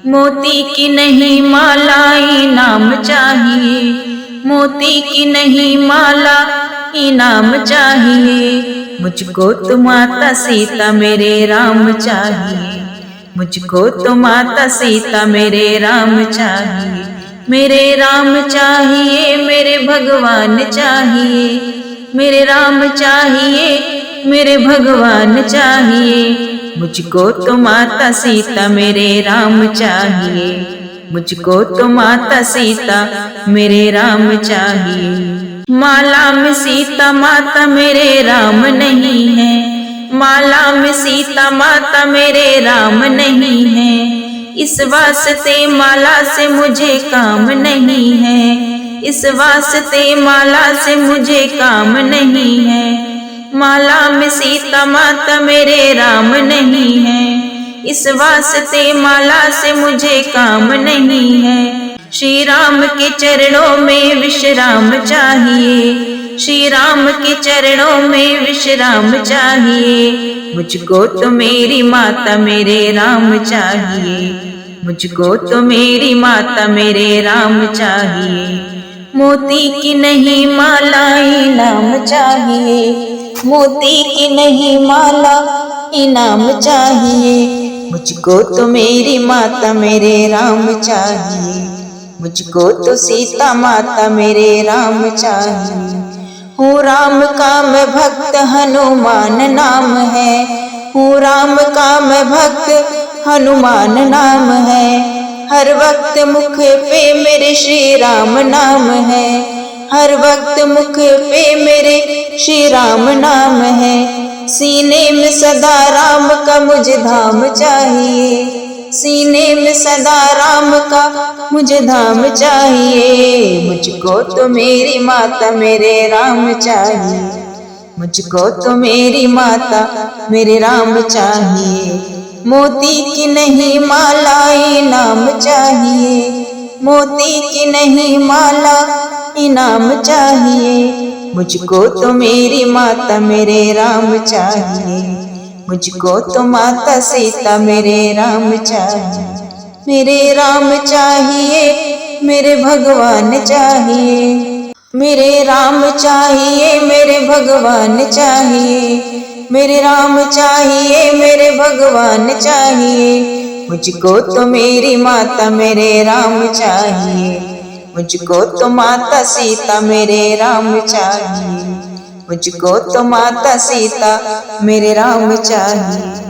मोती की नहीं माला इनाम चाहिए, मोती की नहीं माला इनाम चाहिए। मुझको तो माता सीता मेरे राम चाहिए, मुझको तो माता सीता मेरे राम चाहिए। मेरे राम चाहिए, मेरे भगवान चाहिए, मेरे राम चाहिए, मेरे भगवान चाहिए। मुझको तो माता सीता मेरे राम चाहिए, मुझको तो माता सीता मेरे राम चाहिए। माला में सीता माता मेरे राम नहीं है, माला में सीता माता मेरे राम नहीं है। इस वास्ते माला से मुझे काम नहीं है, इस वास्ते माला से मुझे काम नहीं है। माला में सीता माता मेरे राम नहीं है, इस वास्ते माला से मुझे काम नहीं है। श्री राम के चरणों में विश्राम चाहिए, श्री राम के चरणों में विश्राम चाहिए। मुझको तो मेरी माता मेरे राम चाहिए, मुझको तो मेरी माता मेरे राम चाहिए। मोती की नहीं माला इनाम चाहिए, मोती की नहीं माला इनाम चाहिए। मुझको तो मेरी माता मेरे राम चाहिए, मुझको तो सीता माता मेरे राम चाहिए। हूँ राम का मैं भक्त हनुमान नाम है, हूँ राम का मैं भक्त हनुमान नाम है। हर वक्त मुख पे मेरे श्री राम नाम है, हर वक्त मुख पे मेरे श्री राम नाम है। सीने में सदा राम का मुझे धाम चाहिए, सीने में सदा राम का मुझे धाम चाहिए। मुझको तो मेरी माता मेरे राम चाहिए, मुझको तो मेरी माता मेरे राम चाहिए। मोती की नहीं माला इनाम चाहिए, मोती की नहीं माला इनाम चाहिए। मुझको तो मेरी माता मेरे राम चाहिए, मुझको तो माता सीता मेरे राम चाहिए। मेरे राम चाहिए, मेरे भगवान चाहिए, मेरे राम चाहिए, मेरे भगवान चाहिए, मेरे राम चाहिए, मेरे भगवान चाहिए। मुझको तो मेरी माता मेरे राम चाहिए, मुझको तो माता सीता मेरे राम चाहिए, मुझको तो माता सीता मेरे राम चाहिए।